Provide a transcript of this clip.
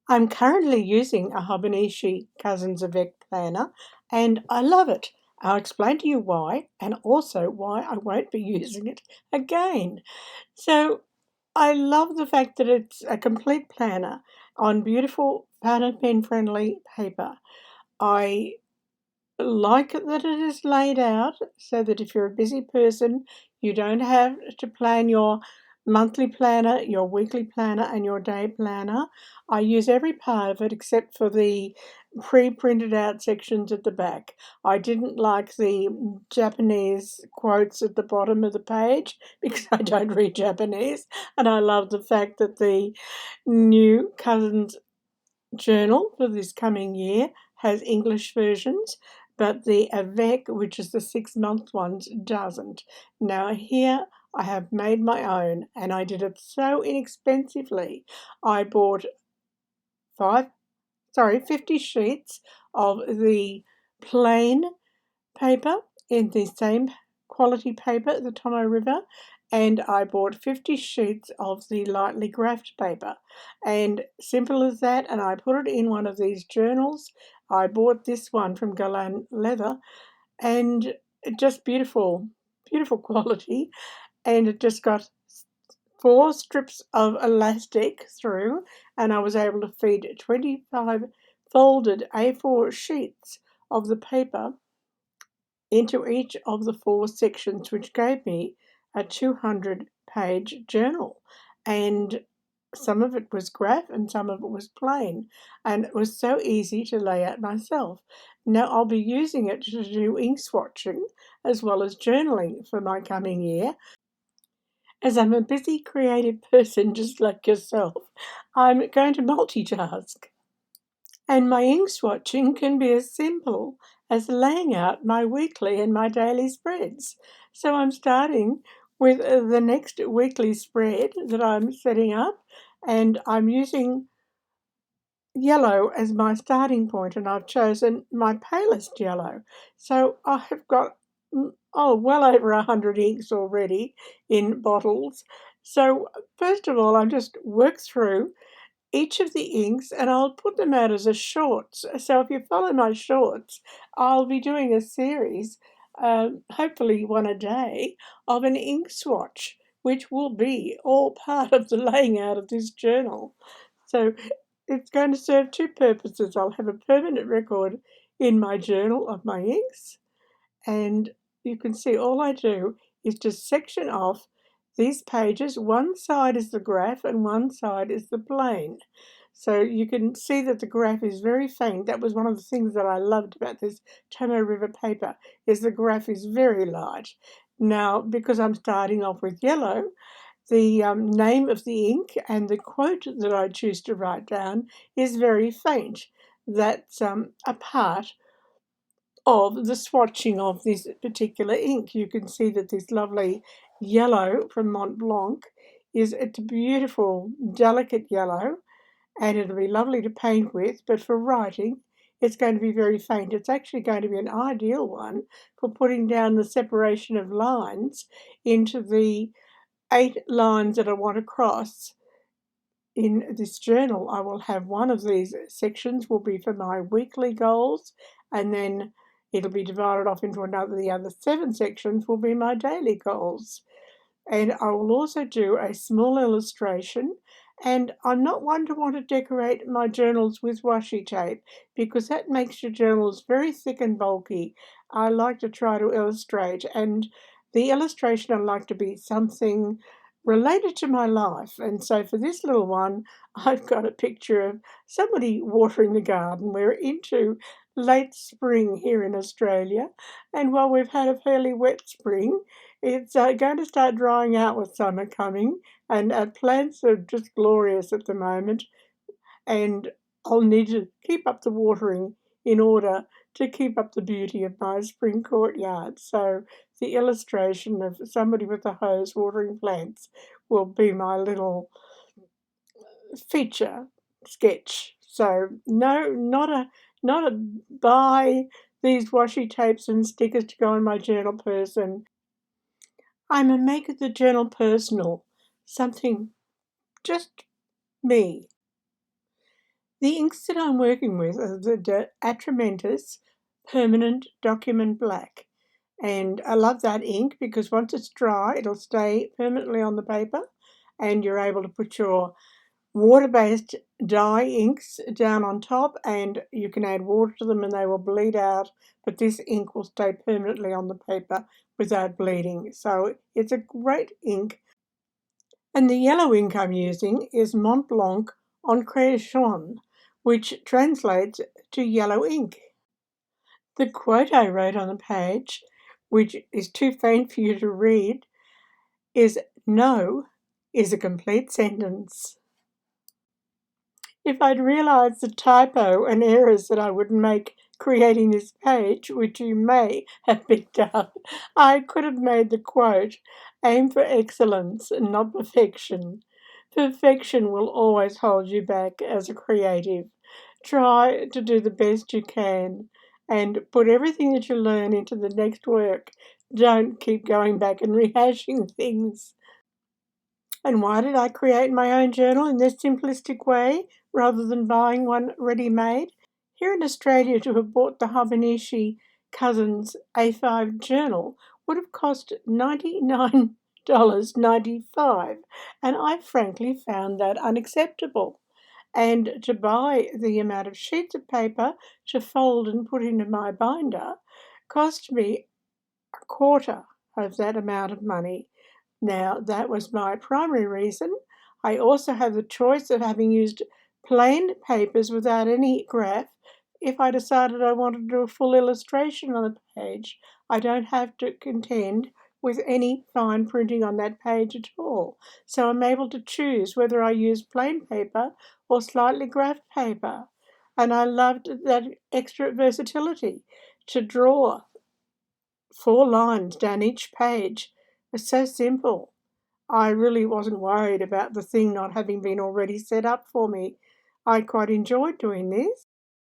I'm currently using a Hobonichi Cousins Planner and I love it. I'll explain to you why and also why I won't be using it again. So I love the fact that it's a complete planner on beautiful pattern pen friendly paper. I like it that it is laid out so that if you're a busy person, you don't have to plan your monthly planner, your weekly planner, and your day planner. I use every part of it except for the pre-printed out sections at the back. I didn't like the Japanese quotes at the bottom of the page because I don't read Japanese, and I love the fact that the new Cousins journal for this coming year has English versions, but the Avec, which is the 6-month ones, doesn't. Now here I have made my own and I did it so inexpensively. I bought 50 sheets of the plain paper in the same quality paper at the Tomo River, and I bought 50 sheets of the lightly graphed paper, and simple as that. And I put it in one of these journals. I bought this one from Galan Leather, and just beautiful quality, and it just got 4 strips of elastic through, and I was able to feed 25 folded A4 sheets of the paper into each of the 4 sections, which gave me a 200-page journal. And some of it was graph and some of it was plain, and it was so easy to lay out myself. Now I'll be using it to do ink swatching as well as journaling for my coming year. As I'm a busy creative person just like yourself, I'm going to multitask. And my ink swatching can be as simple as laying out my weekly and my daily spreads. So I'm starting with the next weekly spread that I'm setting up, and I'm using yellow as my starting point, and I've chosen my palest yellow. So I have got well over 100 inks already in bottles. So first of all, I just work through each of the inks and I'll put them out as a shorts. So if you follow my shorts, I'll be doing a series, hopefully one a day, of an ink swatch, which will be all part of the laying out of this journal. So it's going to serve 2 purposes. I'll have a permanent record in my journal of my inks, and you can see all I do is just section off these pages. One side is the graph and one side is the plain. So you can see that the graph is very faint. That was one of the things that I loved about this Tomo River paper, is the graph is very light. Now, because I'm starting off with yellow, the name of the ink and the quote that I choose to write down is very faint. That's a part of the swatching of this particular ink. You can see that this lovely yellow from Mont Blanc is a beautiful, delicate yellow, and it'll be lovely to paint with, but for writing, it's going to be very faint. It's actually going to be an ideal one for putting down the separation of lines into the 8 lines that I want to cross. In this journal, I will have one of these sections will be for my weekly goals, and then it'll be divided off into the other 7 sections will be my daily goals. And I will also do a small illustration, and I'm not one to want to decorate my journals with washi tape because that makes your journals very thick and bulky. I like to try to illustrate, and the illustration I like to be something related to my life. And so for this little one, I've got a picture of somebody watering the garden. We're into late spring here in Australia, and while we've had a fairly wet spring, it's going to start drying out with summer coming, and plants are just glorious at the moment, and I'll need to keep up the watering in order to keep up the beauty of my spring courtyard. So the illustration of somebody with a hose watering plants will be my little feature sketch. So no, not a buy these washi tapes and stickers to go in my journal person. I'm a make the journal personal, something just me. The inks that I'm working with are the Atramentus Permanent Document Black. And I love that ink because once it's dry, it'll stay permanently on the paper, and you're able to put your water-based dye inks down on top, and you can add water to them and they will bleed out, but this ink will stay permanently on the paper without bleeding. So it's a great ink. And the yellow ink I'm using is Mont Blanc Encre Jaune, which translates to yellow ink. The quote I wrote on the page, which is too faint for you to read, is "No" is a complete sentence. If I'd realised the typo and errors that I would make creating this page, which you may have picked up, I could have made the quote, "Aim for excellence and not perfection. Perfection will always hold you back as a creative. Try to do the best you can and put everything that you learn into the next work. Don't keep going back and rehashing things." And why did I create my own journal in this simplistic way rather than buying one ready-made? Here in Australia, to have bought the Hobonichi Cousins A5 journal would have cost $99.95, and I frankly found that unacceptable. And to buy the amount of sheets of paper to fold and put into my binder cost me a quarter of that amount of money. Now, that was my primary reason. I also have the choice of having used plain papers without any graph. If I decided I wanted to do a full illustration on the page, I don't have to contend with any fine printing on that page at all. So I'm able to choose whether I use plain paper or slightly graphed paper. And I loved that extra versatility to draw 4 lines down each page. It's so simple. I really wasn't worried about the thing not having been already set up for me. I quite enjoyed doing this.